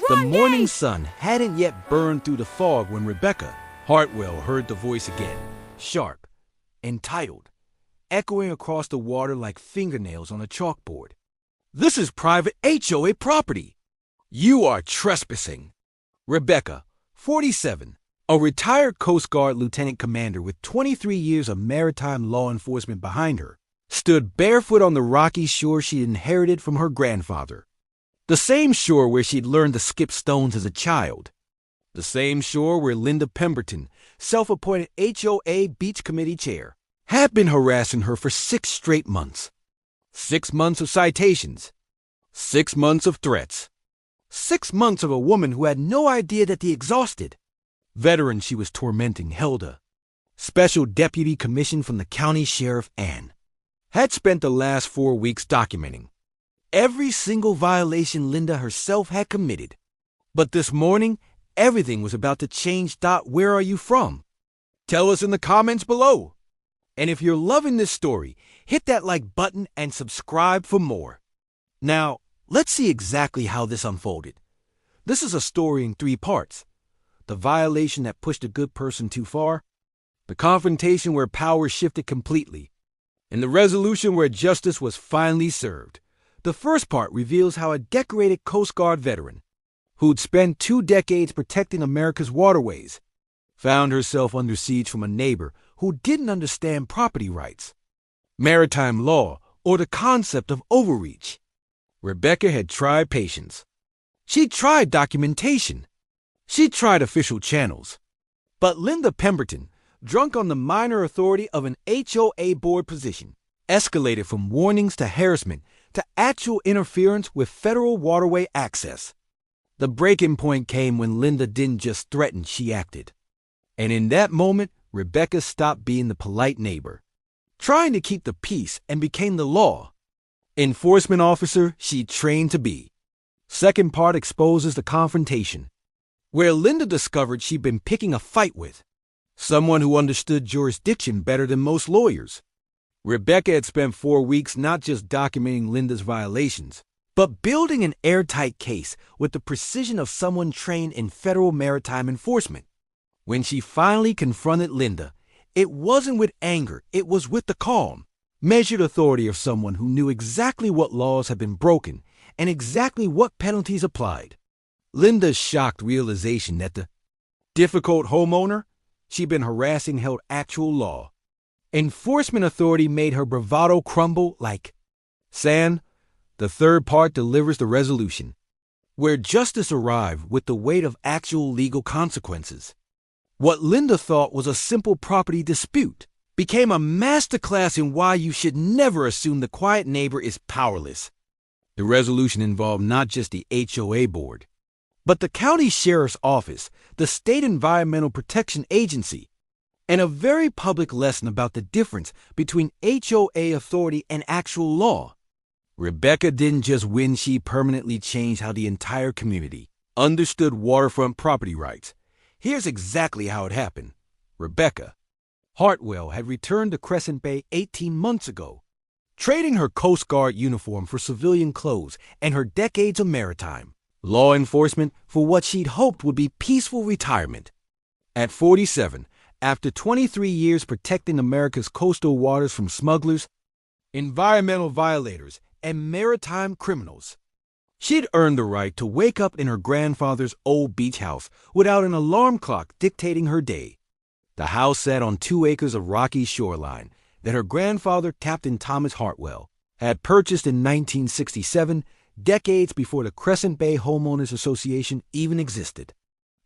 The morning sun hadn't yet burned through the fog when Rebecca Hartwell heard the voice again, sharp, entitled, echoing across the water like fingernails on a chalkboard. "This is private HOA property. You are trespassing." Rebecca, 47, a retired Coast Guard lieutenant commander with 23 years of maritime law enforcement behind her, stood barefoot on the rocky shore she inherited from her grandfather. The same shore where she'd learned to skip stones as a child. The same shore where Linda Pemberton, self-appointed HOA Beach Committee chair, had been harassing her for 6 straight months. 6 months of citations. 6 months of threats. 6 months of a woman who had no idea that the exhausted veteran she was tormenting held a special deputy commission from the county sheriff and had spent the last 4 weeks documenting every single violation Linda herself had committed. But this morning, everything was about to change. Where are you from? Tell us in the comments below. And if you're loving this story, hit that like button and subscribe for more. Now, let's see exactly how this unfolded. This is a story in 3 parts. The violation that pushed a good person too far, the confrontation where power shifted completely, and the resolution where justice was finally served. The first part reveals how a decorated Coast Guard veteran, who'd spent 2 decades protecting America's waterways, found herself under siege from a neighbor who didn't understand property rights, maritime law, or the concept of overreach. Rebecca had tried patience. She'd tried documentation. She'd tried official channels. But Linda Pemberton, drunk on the minor authority of an HOA board position, escalated from warnings to harassment to actual interference with federal waterway access. The breaking point came when Linda didn't just threaten, she acted. And in that moment, Rebecca stopped being the polite neighbor, trying to keep the peace, and became the law enforcement officer she trained to be. Second part exposes the confrontation, where Linda discovered she'd been picking a fight with someone who understood jurisdiction better than most lawyers. Rebecca had spent 4 weeks not just documenting Linda's violations, but building an airtight case with the precision of someone trained in federal maritime enforcement. When she finally confronted Linda, it wasn't with anger, it was with the calm, measured authority of someone who knew exactly what laws had been broken and exactly what penalties applied. Linda's shocked realization that the difficult homeowner she'd been harassing held actual law enforcement authority made her bravado crumble like sand. The third part delivers the resolution, where justice arrived with the weight of actual legal consequences. What Linda thought was a simple property dispute became a masterclass in why you should never assume the quiet neighbor is powerless. The resolution involved not just the HOA board, but the county sheriff's office, the state environmental protection agency, and a very public lesson about the difference between HOA authority and actual law. Rebecca didn't just win, she permanently changed how the entire community understood waterfront property rights. Here's exactly how it happened. Rebecca Hartwell had returned to Crescent Bay 18 months ago, trading her Coast Guard uniform for civilian clothes and her decades of maritime law enforcement for what she'd hoped would be peaceful retirement. At 47, after 23 years protecting America's coastal waters from smugglers, environmental violators, and maritime criminals, she'd earned the right to wake up in her grandfather's old beach house without an alarm clock dictating her day. The house sat on 2 acres of rocky shoreline that her grandfather, Captain Thomas Hartwell, had purchased in 1967, decades before the Crescent Bay Homeowners Association even existed.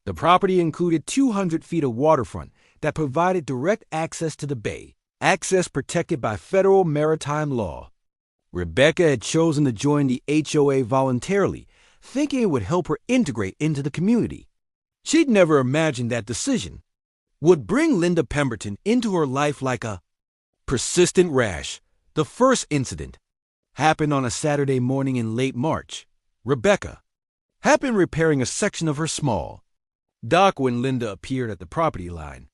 The property included 200 feet of waterfront that provided direct access to the bay, access protected by federal maritime law. Rebecca had chosen to join the HOA voluntarily, thinking it would help her integrate into the community. She'd never imagined that decision would bring Linda Pemberton into her life like a persistent rash. The first incident happened on a Saturday morning in late March. Rebecca had been repairing a section of her small dock when Linda appeared at the property line,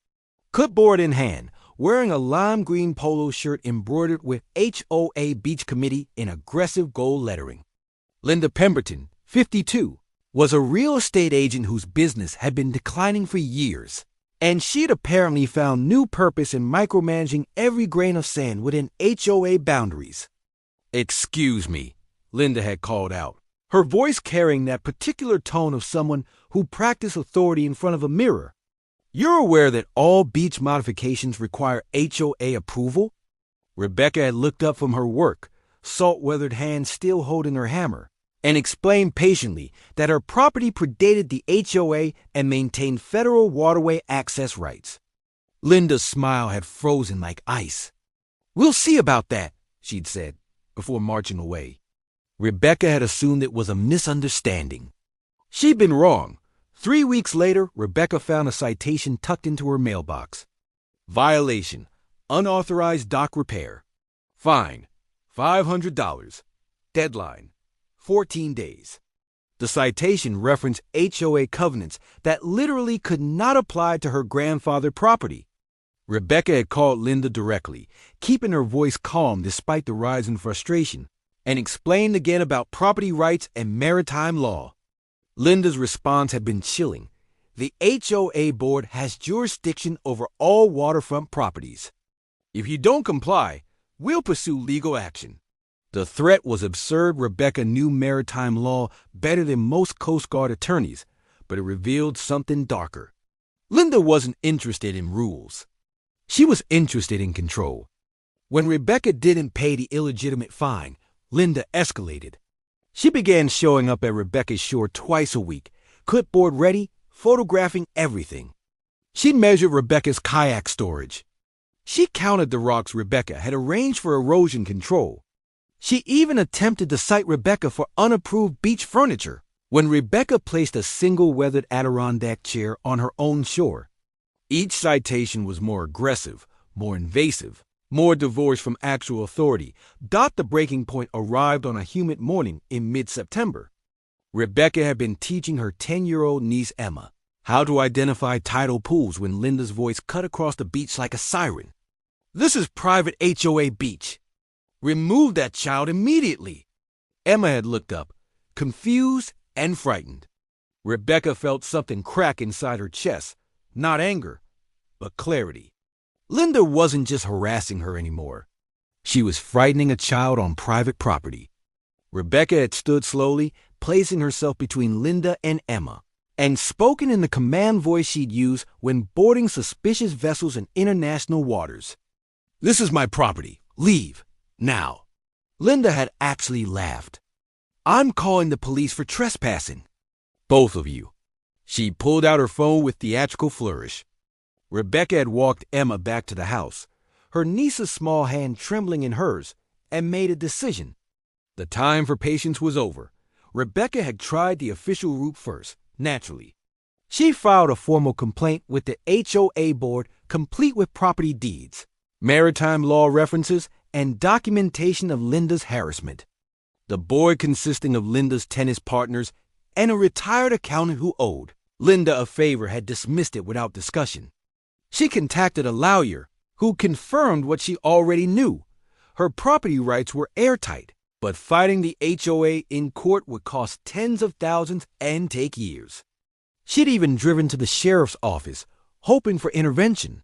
clipboard in hand, wearing a lime green polo shirt embroidered with HOA Beach Committee in aggressive gold lettering. Linda Pemberton, 52, was a real estate agent whose business had been declining for years, and she'd apparently found new purpose in micromanaging every grain of sand within HOA boundaries. "Excuse me," Linda had called out, her voice carrying that particular tone of someone who practiced authority in front of a mirror. "You're aware that all beach modifications require HOA approval?" Rebecca had looked up from her work, salt-weathered hand still holding her hammer, and explained patiently that her property predated the HOA and maintained federal waterway access rights. Linda's smile had frozen like ice. "We'll see about that," she'd said, before marching away. Rebecca had assumed it was a misunderstanding. She'd been wrong. 3 weeks later, Rebecca found a citation tucked into her mailbox. "Violation. Unauthorized dock repair. Fine. $500. Deadline. 14 days. The citation referenced HOA covenants that literally could not apply to her grandfather's property. Rebecca had called Linda directly, keeping her voice calm despite the rise in frustration, and explained again about property rights and maritime law. Linda's response had been chilling. The HOA board has jurisdiction over all waterfront properties. "If you don't comply, we'll pursue legal action." The threat was absurd. Rebecca knew maritime law better than most Coast Guard attorneys, but it revealed something darker. Linda wasn't interested in rules. She was interested in control. When Rebecca didn't pay the illegitimate fine, Linda escalated. She began showing up at Rebecca's shore twice a week, clipboard ready, photographing everything. She measured Rebecca's kayak storage. She counted the rocks Rebecca had arranged for erosion control. She even attempted to cite Rebecca for unapproved beach furniture when Rebecca placed a single weathered Adirondack chair on her own shore. Each citation was more aggressive, more invasive, more divorced from actual authority. The breaking point arrived on a humid morning in mid-September. Rebecca had been teaching her 10-year-old niece Emma how to identify tidal pools when Linda's voice cut across the beach like a siren. "This is private HOA beach. Remove that child immediately." Emma had looked up, confused and frightened. Rebecca felt something crack inside her chest, not anger, but clarity. Linda wasn't just harassing her anymore. She was frightening a child on private property. Rebecca had stood slowly, placing herself between Linda and Emma, and spoken in the command voice she'd use when boarding suspicious vessels in international waters. "This is my property. Leave. Now." Linda had actually laughed. "I'm calling the police for trespassing. Both of you." She pulled out her phone with theatrical flourish. Rebecca had walked Emma back to the house, her niece's small hand trembling in hers, and made a decision. The time for patience was over. Rebecca had tried the official route first, naturally. She filed a formal complaint with the HOA board, complete with property deeds, maritime law references, and documentation of Linda's harassment. The board consisting of Linda's tennis partners and a retired accountant who owed Linda a favor had dismissed it without discussion. She contacted a lawyer who confirmed what she already knew. Her property rights were airtight, but fighting the HOA in court would cost tens of thousands and take years. She'd even driven to the sheriff's office, hoping for intervention.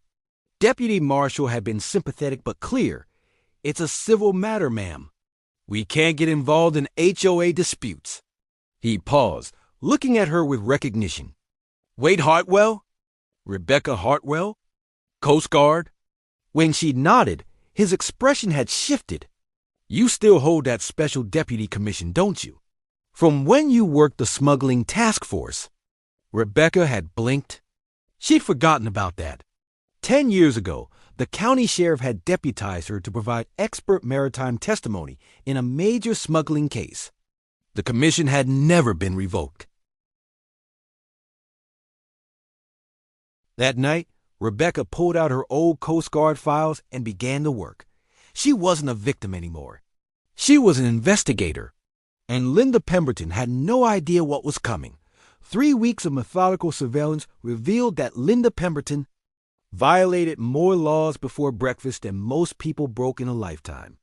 Deputy Marshal had been sympathetic but clear. "It's a civil matter, ma'am. We can't get involved in HOA disputes." He paused, looking at her with recognition. "Wade Hartwell? Rebecca Hartwell? Coast Guard?" When she nodded, his expression had shifted. "You still hold that special deputy commission, don't you? From when you worked the smuggling task force?" Rebecca had blinked. She'd forgotten about that. 10 years ago, the county sheriff had deputized her to provide expert maritime testimony in a major smuggling case. The commission had never been revoked. That night, Rebecca pulled out her old Coast Guard files and began to work. She wasn't a victim anymore. She was an investigator. And Linda Pemberton had no idea what was coming. 3 weeks of methodical surveillance revealed that Linda Pemberton violated more laws before breakfast than most people broke in a lifetime.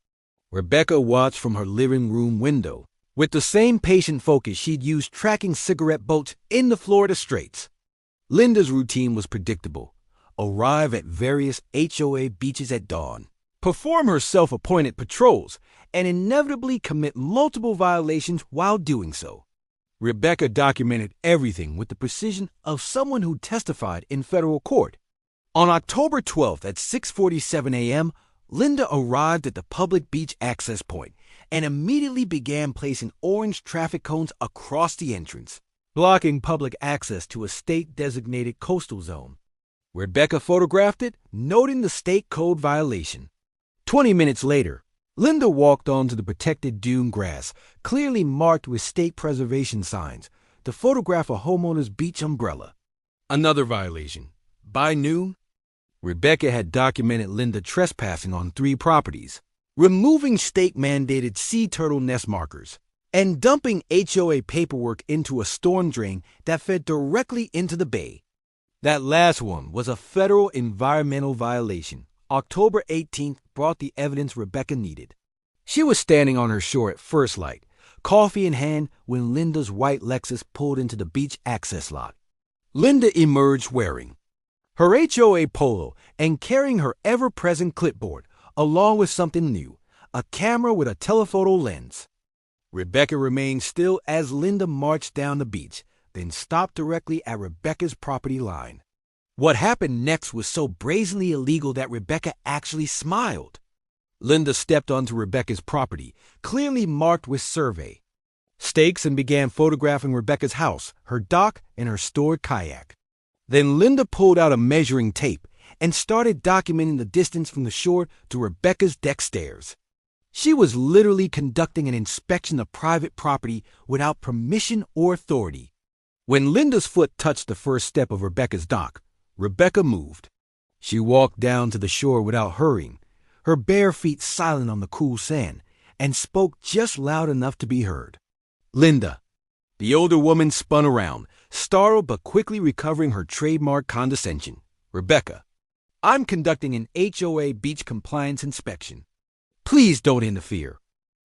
Rebecca watched from her living room window, with the same patient focus she'd used tracking cigarette boats in the Florida Straits. Linda's routine was predictable. Arrive at various HOA beaches at dawn, perform her self-appointed patrols, and inevitably commit multiple violations while doing so. Rebecca documented everything with the precision of someone who testified in federal court. On October 12th at 6:47 a.m., Linda arrived at the public beach access point and immediately began placing orange traffic cones across the entrance, blocking public access to a state-designated coastal zone. Rebecca photographed it, noting the state code violation. 20 minutes later, Linda walked onto the protected dune grass, clearly marked with state preservation signs, to photograph a homeowner's beach umbrella. Another violation. By noon, Rebecca had documented Linda trespassing on 3 properties, removing state-mandated sea turtle nest markers, and dumping HOA paperwork into a storm drain that fed directly into the bay. That last one was a federal environmental violation. October 18th brought the evidence Rebecca needed. She was standing on her shore at first light, coffee in hand, when Linda's white Lexus pulled into the beach access lot. Linda emerged wearing her HOA polo and carrying her ever-present clipboard, along with something new, a camera with a telephoto lens. Rebecca remained still as Linda marched down the beach, then stopped directly at Rebecca's property line. What happened next was so brazenly illegal that Rebecca actually smiled. Linda stepped onto Rebecca's property, clearly marked with survey stakes, and began photographing Rebecca's house, her dock, and her stored kayak. Then Linda pulled out a measuring tape and started documenting the distance from the shore to Rebecca's deck stairs. She was literally conducting an inspection of private property without permission or authority. When Linda's foot touched the first step of Rebecca's dock, Rebecca moved. She walked down to the shore without hurrying, her bare feet silent on the cool sand, and spoke just loud enough to be heard. Linda. The older woman spun around, startled but quickly recovering her trademark condescension. Rebecca. I'm conducting an HOA beach compliance inspection. Please don't interfere.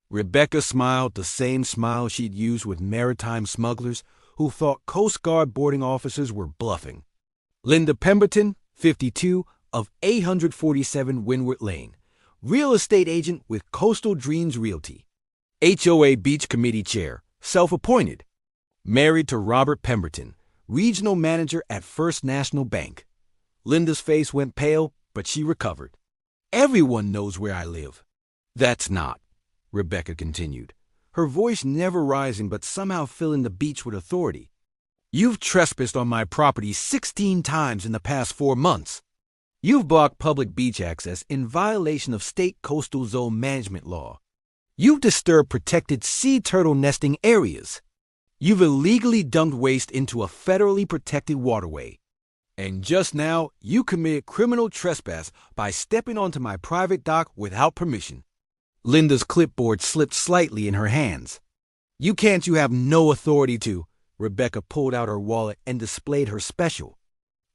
Rebecca smiled the same smile she'd used with maritime smugglers who thought Coast Guard boarding officers were bluffing. Linda Pemberton, 52, of 847 Windward Lane, real estate agent with Coastal Dreams Realty. HOA Beach Committee Chair, self-appointed. Married to Robert Pemberton, regional manager at First National Bank. Linda's face went pale, but she recovered. Everyone knows where I live. That's not, Rebecca continued, her voice never rising but somehow filling the beach with authority. You've trespassed on my property 16 times in the past 4 months. You've blocked public beach access in violation of state coastal zone management law. You've disturbed protected sea turtle nesting areas. You've illegally dumped waste into a federally protected waterway. And just now, you committed criminal trespass by stepping onto my private dock without permission. Linda's clipboard slipped slightly in her hands. You have no authority to. Rebecca pulled out her wallet and displayed her special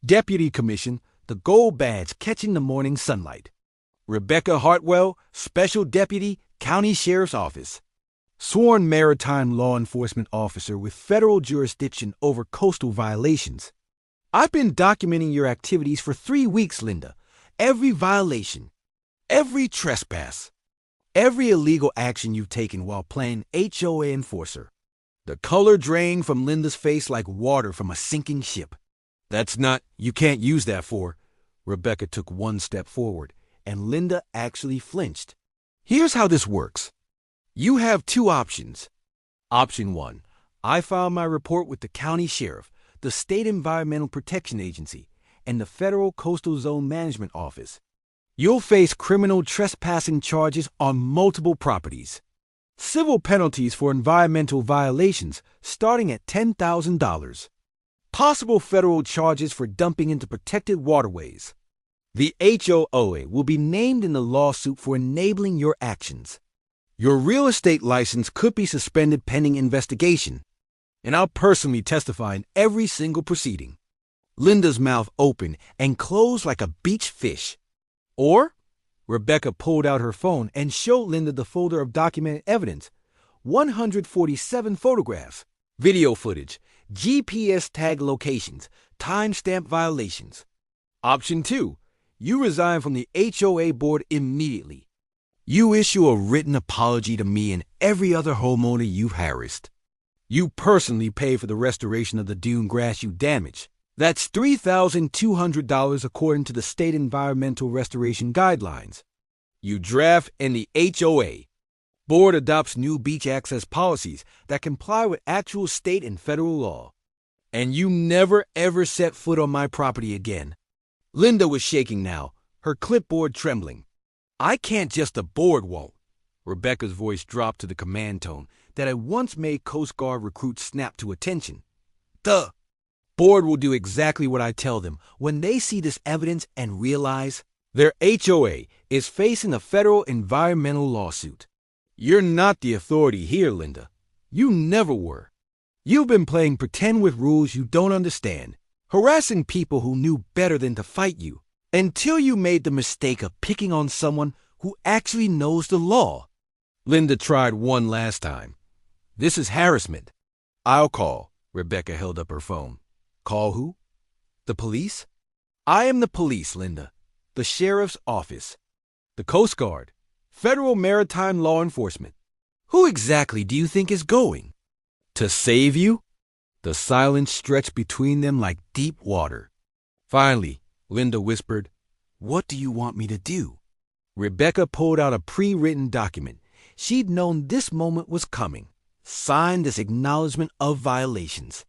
Deputy Commission, the gold badge catching the morning sunlight. Rebecca Hartwell, Special Deputy, County Sheriff's Office. Sworn maritime law enforcement officer with federal jurisdiction over coastal violations. I've been documenting your activities for 3 weeks, Linda. Every violation, every trespass, every illegal action you've taken while playing HOA enforcer. The color drained from Linda's face like water from a sinking ship. That's not, you can't use that for. Rebecca took 1 step forward, and Linda actually flinched. Here's how this works. You have 2 options. Option 1, I file my report with the county sheriff, the State Environmental Protection Agency, and the Federal Coastal Zone Management Office. You'll face criminal trespassing charges on multiple properties. Civil penalties for environmental violations starting at $10,000. Possible federal charges for dumping into protected waterways. The HOA will be named in the lawsuit for enabling your actions. Your real estate license could be suspended pending investigation. And I'll personally testify in every single proceeding. Linda's mouth opened and closed like a beach fish. Or, Rebecca pulled out her phone and showed Linda the folder of documented evidence. 147 photographs, video footage, GPS tag locations, timestamp violations. Option 2. You resign from the HOA board immediately. You issue a written apology to me and every other homeowner you've harassed. You personally pay for the restoration of the dune grass you damaged. That's $3,200 according to the state environmental restoration guidelines. You draft in the HOA. Board adopts new beach access policies that comply with actual state and federal law. And you never ever set foot on my property again. Linda was shaking now, her clipboard trembling. I can't, just the board won't. Rebecca's voice dropped to the command tone that had once made Coast Guard recruits snap to attention. The board will do exactly what I tell them when they see this evidence and realize their HOA is facing a federal environmental lawsuit. You're not the authority here, Linda. You never were. You've been playing pretend with rules you don't understand, harassing people who knew better than to fight you, until you made the mistake of picking on someone who actually knows the law. Linda tried one last time. This is harassment. I'll call. Rebecca held up her phone. Call who? The police? I am the police, Linda. The sheriff's office. The Coast Guard. Federal Maritime Law Enforcement. Who exactly do you think is going? To save you? The silence stretched between them like deep water. Finally, Linda whispered, What do you want me to do? Rebecca pulled out a pre-written document. She'd known this moment was coming. Signed this acknowledgement of violations.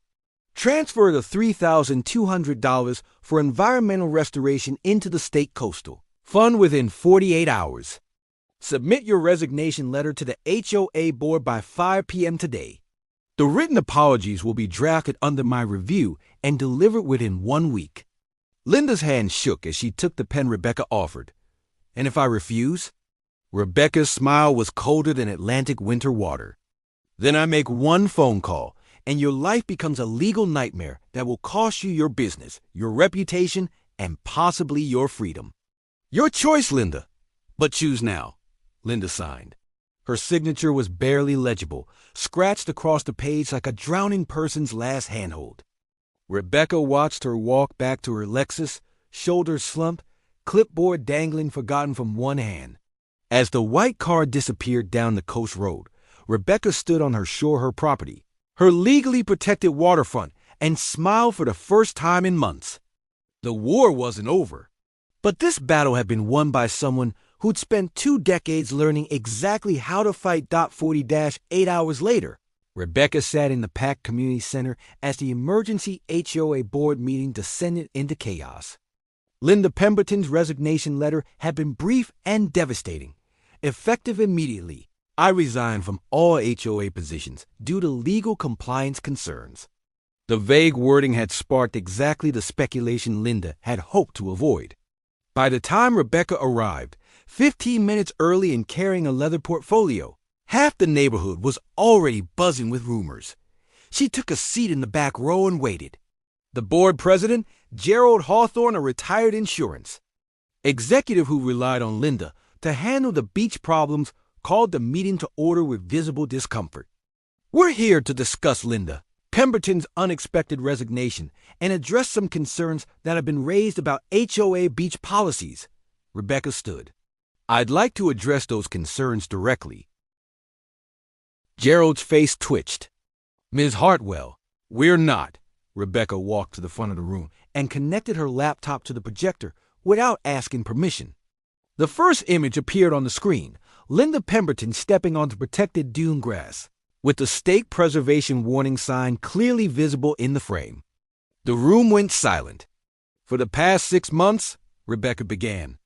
Transfer the $3,200 for environmental restoration into the state coastal fund within 48 hours. Submit your resignation letter to the HOA board by 5 p.m. today. The written apologies will be drafted under my review and delivered within 1 week. Linda's hand shook as she took the pen Rebecca offered. And if I refuse? Rebecca's smile was colder than Atlantic winter water. Then I make one phone call, and your life becomes a legal nightmare that will cost you your business, your reputation, and possibly your freedom. Your choice, Linda. But choose now. Linda signed. Her signature was barely legible, scratched across the page like a drowning person's last handhold. Rebecca watched her walk back to her Lexus, shoulders slumped, clipboard dangling forgotten from one hand. As the white car disappeared down the coast road, Rebecca stood on her shore, her property, her legally protected waterfront, and smiled for the first time in months. The war wasn't over, but this battle had been won by someone who'd spent 2 decades learning exactly how to fight. 40-8 hours later, Rebecca sat in the packed community center as the emergency HOA board meeting descended into chaos. Linda Pemberton's resignation letter had been brief and devastating. Effective immediately, I resigned from all HOA positions due to legal compliance concerns. The vague wording had sparked exactly the speculation Linda had hoped to avoid. By the time Rebecca arrived, 15 minutes early and carrying a leather portfolio, half the neighborhood was already buzzing with rumors. She took a seat in the back row and waited. The board president, Gerald Hawthorne, a retired insurance executive who relied on Linda to handle the beach problems, called the meeting to order with visible discomfort. We're here to discuss Linda Pemberton's unexpected resignation and address some concerns that have been raised about HOA beach policies. Rebecca stood. I'd like to address those concerns directly. Gerald's face twitched. Ms. Hartwell, we're not. Rebecca walked to the front of the room and connected her laptop to the projector without asking permission. The first image appeared on the screen, Linda Pemberton stepping onto protected dune grass, with the state preservation warning sign clearly visible in the frame. The room went silent. For the past 6 months, Rebecca began,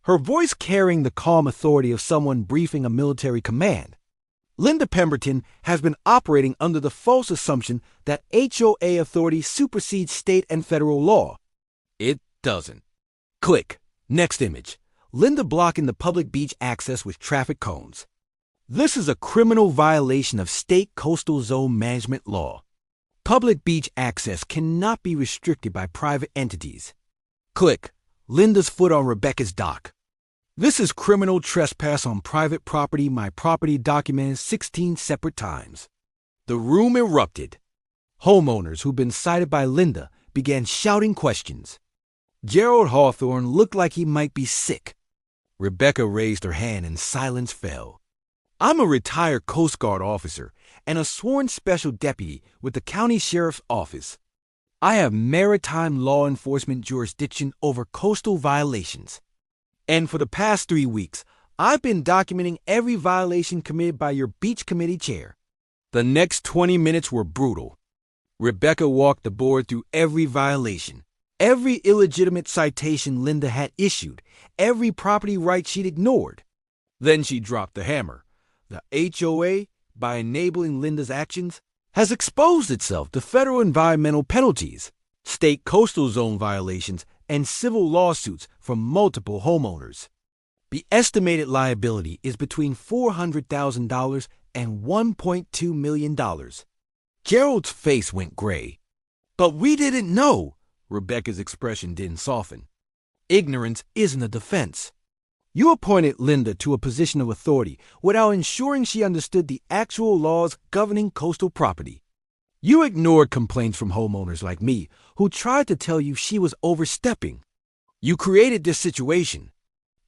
her voice carrying the calm authority of someone briefing a military command. Linda Pemberton has been operating under the false assumption that HOA authority supersedes state and federal law. It doesn't. Click. Next image. Linda blocking the public beach access with traffic cones. This is a criminal violation of state coastal zone management law. Public beach access cannot be restricted by private entities. Click. Linda's foot on Rebecca's dock. This is criminal trespass on private property. My property documented 16 separate times. The room erupted. Homeowners who'd been cited by Linda began shouting questions. Gerald Hawthorne looked like he might be sick. Rebecca raised her hand and silence fell. I'm a retired Coast Guard officer and a sworn special deputy with the county sheriff's office. I have maritime law enforcement jurisdiction over coastal violations. And for the past 3 weeks, I've been documenting every violation committed by your beach committee chair. The next 20 minutes were brutal. Rebecca walked the board through every violation, every illegitimate citation Linda had issued, every property right she'd ignored. Then she dropped the hammer. The HOA, by enabling Linda's actions, has exposed itself to federal environmental penalties, state coastal zone violations, and civil lawsuits from multiple homeowners. The estimated liability is between $400,000 and $1.2 million. Gerald's face went gray. But we didn't know. Rebecca's expression didn't soften. Ignorance isn't a defense. You appointed Linda to a position of authority without ensuring she understood the actual laws governing coastal property. You ignored complaints from homeowners like me who tried to tell you she was overstepping. You created this situation.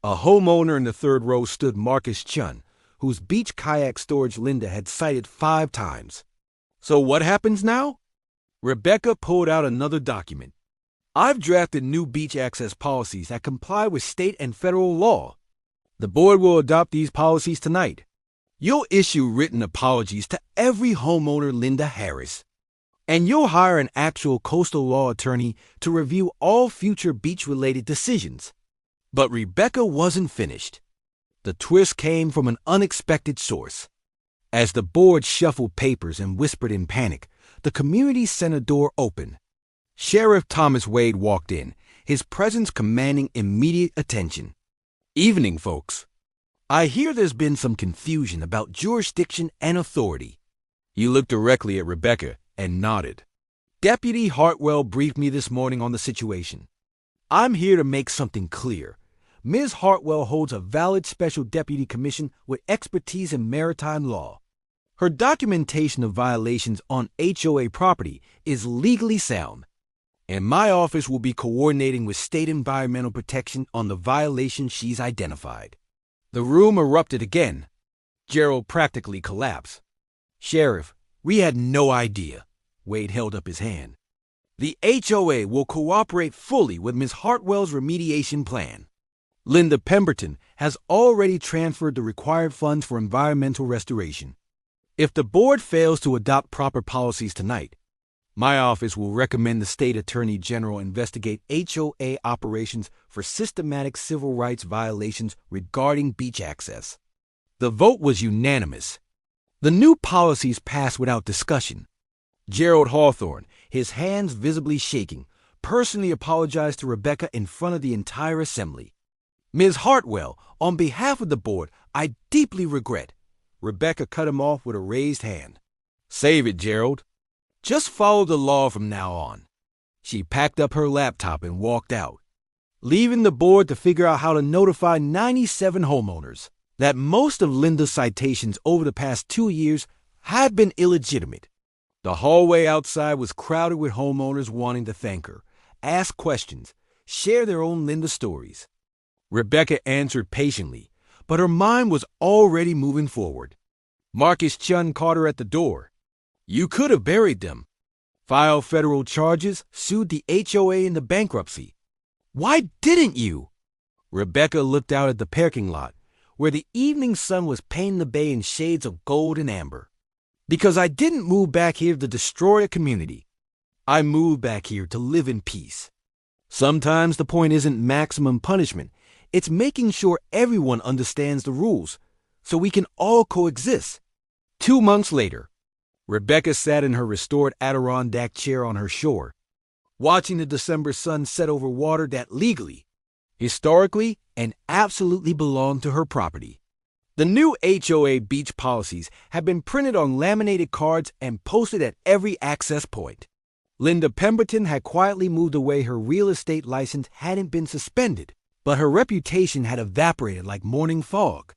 A homeowner in the third row stood Marcus Chun, whose beach kayak storage Linda had cited 5 times. So what happens now? Rebecca pulled out another document. I've drafted new beach access policies that comply with state and federal law. The board will adopt these policies tonight. You'll issue written apologies to every homeowner Linda Harris. And you'll hire an actual coastal law attorney to review all future beach-related decisions. But Rebecca wasn't finished. The twist came from an unexpected source. As the board shuffled papers and whispered in panic, the community center door opened. Sheriff Thomas Wade walked in, his presence commanding immediate attention. Evening, folks. I hear there's been some confusion about jurisdiction and authority. He looked directly at Rebecca and nodded. Deputy Hartwell briefed me this morning on the situation. I'm here to make something clear. Ms. Hartwell holds a valid special deputy commission with expertise in maritime law. Her documentation of violations on HOA property is legally sound, and my office will be coordinating with state environmental protection on the violations she's identified. The room erupted again. Gerald practically collapsed. Sheriff, we had no idea. Wade held up his hand. The HOA will cooperate fully with Ms. Hartwell's remediation plan. Linda Pemberton has already transferred the required funds for environmental restoration. If the board fails to adopt proper policies tonight, my office will recommend the state attorney general investigate HOA operations for systematic civil rights violations regarding beach access. The vote was unanimous. The new policies passed without discussion. Gerald Hawthorne, his hands visibly shaking, personally apologized to Rebecca in front of the entire assembly. Ms. Hartwell, on behalf of the board, I deeply regret. Rebecca cut him off with a raised hand. Save it, Gerald. Just follow the law from now on. She packed up her laptop and walked out, leaving the board to figure out how to notify 97 homeowners that most of Linda's citations over the past 2 years had been illegitimate. The hallway outside was crowded with homeowners wanting to thank her, ask questions, share their own Linda stories. Rebecca answered patiently, but her mind was already moving forward. Marcus Chun caught her at the door. You could have buried them. Filed federal charges, sued the HOA into bankruptcy. Why didn't you? Rebecca looked out at the parking lot, where the evening sun was painting the bay in shades of gold and amber. Because I didn't move back here to destroy a community. I moved back here to live in peace. Sometimes the point isn't maximum punishment. It's making sure everyone understands the rules, so we can all coexist. 2 months later, Rebecca sat in her restored Adirondack chair on her shore, watching the December sun set over water that legally, historically, and absolutely belonged to her property. The new HOA beach policies have been printed on laminated cards and posted at every access point. Linda Pemberton had quietly moved away. Her real estate license hadn't been suspended. but her reputation had evaporated like morning fog.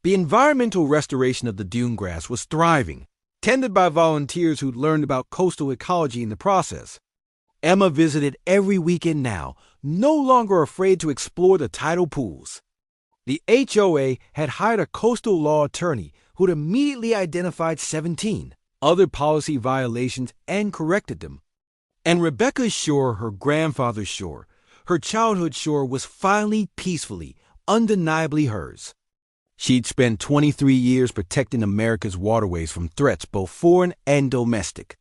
The environmental restoration of the dune grass was thriving, tended by volunteers who'd learned about coastal ecology in the process. Emma visited every weekend now, no longer afraid to explore the tidal pools. The HOA had hired a coastal law attorney who'd immediately identified 17 other policy violations and corrected them. And Rebecca's shore, her grandfather's shore, her childhood shore, was finally peacefully, undeniably hers. She'd spent 23 years protecting America's waterways from threats both foreign and domestic.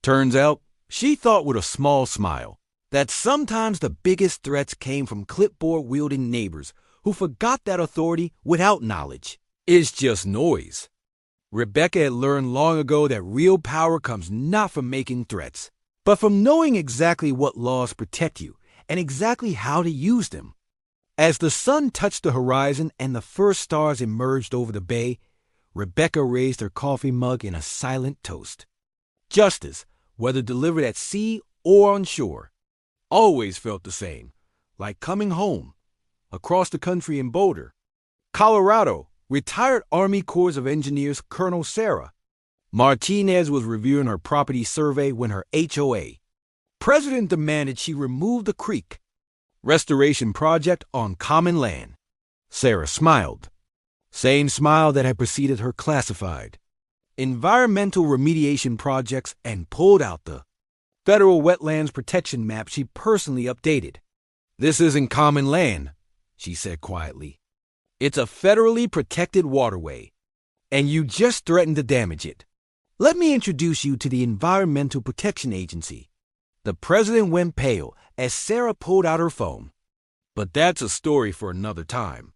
Turns out, she thought with a small smile that sometimes the biggest threats came from clipboard-wielding neighbors who forgot that authority without knowledge is just noise. Rebecca had learned long ago that real power comes not from making threats, but from knowing exactly what laws protect you and exactly how to use them. As the sun touched the horizon and the first stars emerged over the bay, Rebecca raised her coffee mug in a silent toast. Justice, whether delivered at sea or on shore, always felt the same, like coming home. Across the country in Boulder, Colorado, retired Army Corps of Engineers Colonel Sarah Martinez was reviewing her property survey when her HOA president demanded she remove the creek restoration project on common land. Sarah smiled, same smile that had preceded her classified environmental remediation projects, and pulled out the federal wetlands protection map she personally updated. "This isn't common land," she said quietly. "It's a federally protected waterway, and you just threatened to damage it. Let me introduce you to the Environmental Protection Agency." The president went pale as Sarah pulled out her phone. But that's a story for another time.